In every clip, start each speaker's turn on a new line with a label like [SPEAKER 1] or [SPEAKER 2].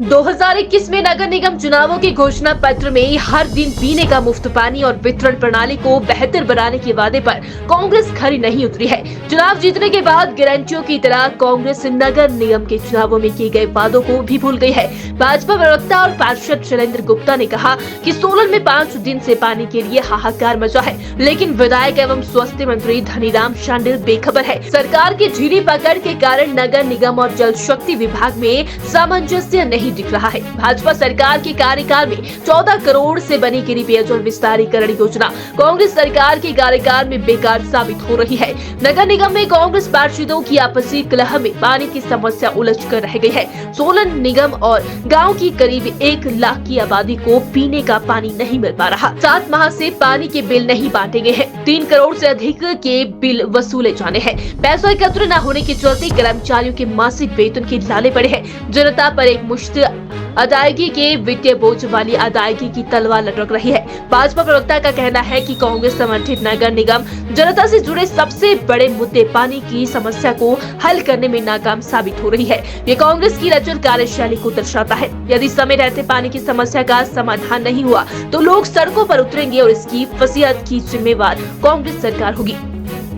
[SPEAKER 1] 2021 में नगर निगम चुनावों के घोषणा पत्र में हर दिन पीने का मुफ्त पानी और वितरण प्रणाली को बेहतर बनाने के वादे पर कांग्रेस खरी नहीं उतरी है। चुनाव जीतने के बाद गारंटियों की तरह कांग्रेस नगर निगम के चुनावों में किए गए वादों को भी भूल गई है। भाजपा प्रवक्ता और पार्षद शैलेंद्र गुप्ता ने कहा कि सोलन में 5 दिन से पानी के लिए हाहाकार मचा है, लेकिन विधायक एवं स्वास्थ्य मंत्री धनीराम शांडिल बेखबर है। सरकार की ढीली पकड़ के कारण नगर निगम और जल शक्ति विभाग में सामंजस्य नहीं दिख रहा है। भाजपा सरकार के कार्यकाल में 14 करोड़ से बनी गिरी पेयजल विस्तारीकरण योजना कांग्रेस सरकार के कार्यकाल में बेकार साबित हो रही है। नगर निगम में कांग्रेस पार्षदों की आपसी कलह में पानी की समस्या उलझ कर रह गई है। सोलन निगम और गांव की करीब 1 लाख की आबादी को पीने का पानी नहीं मिल पा रहा। 7 माह से पानी के बिल नहीं बांटे गए हैं। 3 करोड़ से अधिक के बिल वसूले जाने हैं। पैसा एकत्र न होने के चलते कर्मचारियों के मासिक वेतन के लाले पड़े हैं। जनता पर एक मुश्त अदायगी के वित्तीय बोझ वाली अदायगी की तलवार लटक रही है। भाजपा प्रवक्ता का कहना है कि कांग्रेस समर्थित नगर निगम जनता से जुड़े सबसे बड़े मुद्दे पानी की समस्या को हल करने में नाकाम साबित हो रही है। ये कांग्रेस की लचर कार्यशैली को दर्शाता है। यदि समय रहते पानी की समस्या का समाधान नहीं हुआ तो लोग सड़कों पर उतरेंगे और इसकी फसीहत की जिम्मेवार कांग्रेस सरकार होगी।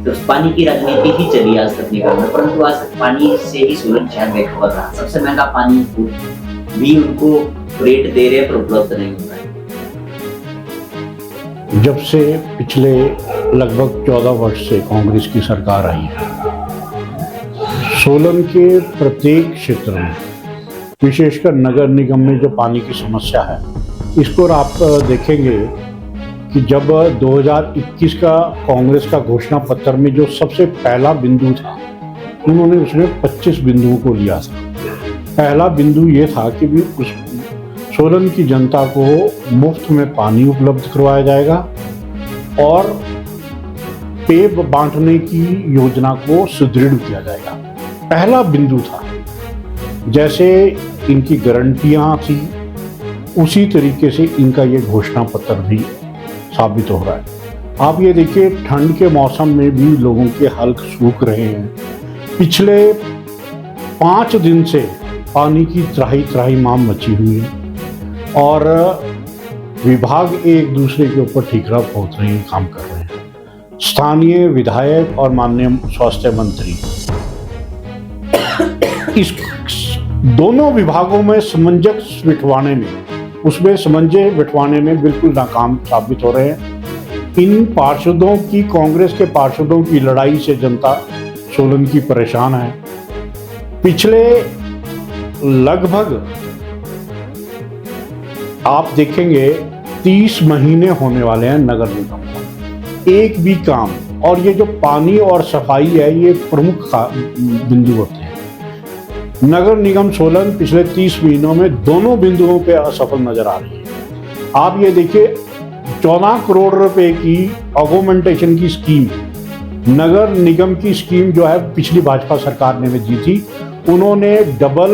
[SPEAKER 2] तो पानी की राजनीति ही चली आज तक निगम में, परंतु आज तक पानी से ही सोलन शहर में हुआ था। सबसे महंगा पानी भी उनको रेट दे रहे पर उपलब्ध नहीं हो रहा है।
[SPEAKER 3] जब से पिछले लगभग 14 वर्ष से कांग्रेस की सरकार आई है, सोलन के प्रत्येक क्षेत्र में, विशेषकर नगर निगम में जो पानी की समस्या है, इसको आप देखेंगे कि जब 2021 का कांग्रेस का घोषणा पत्र में जो सबसे पहला बिंदु था, उन्होंने उसमें 25 बिंदुओं को लिया था। पहला बिंदु ये था कि भी उस सोलन की जनता को मुफ्त में पानी उपलब्ध करवाया जाएगा और पेय बांटने की योजना को सुदृढ़ किया जाएगा। पहला बिंदु था। जैसे इनकी गारंटियां थी, उसी तरीके से इनका ये घोषणा पत्र भी साबित हो रहा है। आप ये देखिए, ठंड के मौसम में भी लोगों के हल्क सूख रहे हैं। पिछले 5 दिन से पानी की त्राही माम मची हुई है और विभाग एक दूसरे के ऊपर ठीकरा पोत रहे हैं, काम कर रहे हैं। स्थानीय विधायक और माननीय स्वास्थ्य मंत्री इस दोनों विभागों में सामंजस्य बिठवाने में बिल्कुल नाकाम साबित हो रहे हैं। इन पार्षदों की, कांग्रेस के पार्षदों की लड़ाई से जनता सोलन की परेशान है। पिछले लगभग आप देखेंगे 30 महीने होने वाले हैं नगर निगम को, एक भी काम, और ये जो पानी और सफाई है, ये प्रमुख बिंदु होते हैं। नगर निगम सोलन पिछले 30 महीनों में दोनों बिंदुओं पे असफल नजर आ रही है। आप ये देखिए, 14 करोड़ रुपए की ऑगमेंटेशन की स्कीम, नगर निगम की स्कीम जो है पिछली भाजपा सरकार ने दी थी। उन्होंने डबल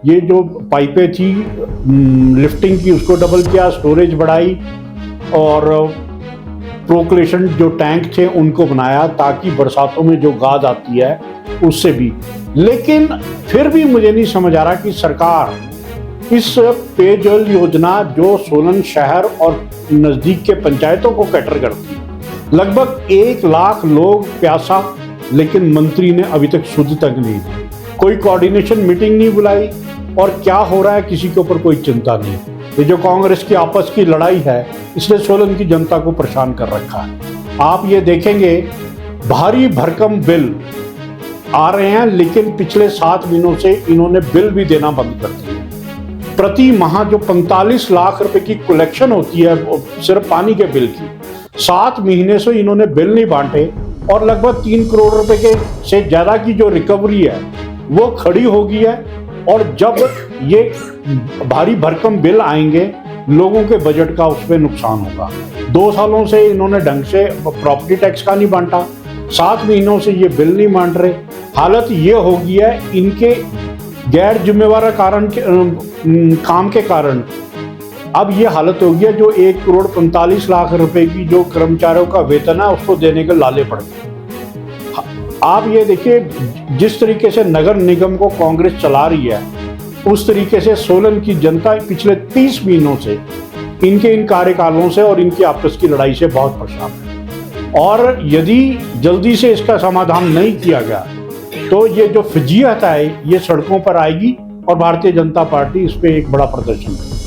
[SPEAKER 3] ये जो पाइपें थी लिफ्टिंग की, उसको डबल किया, स्टोरेज बढ़ाई और प्रोक्लेशन जो टैंक थे उनको बनाया ताकि बरसातों में जो गाद आती है उससे भी। लेकिन फिर भी मुझे नहीं समझ आ रहा कि सरकार इस पेयजल योजना जो सोलन शहर और नजदीक के पंचायतों को कैटर करती है, लगभग 1 लाख लोग प्यासा, लेकिन मंत्री ने अभी तक सुध तक नहीं दी। कोई कोऑर्डिनेशन मीटिंग नहीं बुलाई और क्या हो रहा है किसी के ऊपर कोई चिंता नहीं। ये जो कांग्रेस की आपस की लड़ाई है, इसने सोलन की जनता को परेशान कर रखा है। आप ये देखेंगे, भारी भरकम बिल आ रहे हैं, लेकिन पिछले 7 महीनों से इन्होंने बिल भी देना बंद कर दिया। प्रति माह जो 45 लाख रुपए की कलेक्शन होती है सिर्फ पानी के बिल की, 7 महीने से इन्होंने बिल नहीं बांटे और लगभग 3 करोड़ रुपए के से ज्यादा की जो रिकवरी है वो खड़ी हो गई है। और जब ये भारी भरकम बिल आएंगे, लोगों के बजट का उसमें नुकसान होगा। 2 सालों से इन्होंने ढंग से प्रॉपर्टी टैक्स का नहीं बांटा, 7 महीनों से ये बिल नहीं बांट रहे। हालत ये हो गई है इनके गैर जिम्मेवार काम के कारण। अब ये हालत हो गई है, जो 1 करोड़ 45 लाख रुपए की जो कर्मचारियों का वेतन है उसको देने के लाले पड़ गए। आप ये देखिए, जिस तरीके से नगर निगम को कांग्रेस चला रही है, उस तरीके से सोलन की जनता पिछले 30 महीनों से इनके इन कार्यकालों से और इनकी आपस की लड़ाई से बहुत परेशान है। और यदि जल्दी से इसका समाधान नहीं किया गया तो ये जो फजीहत है ये सड़कों पर आएगी और भारतीय जनता पार्टी इस पे एक बड़ा प्रदर्शन करेगी।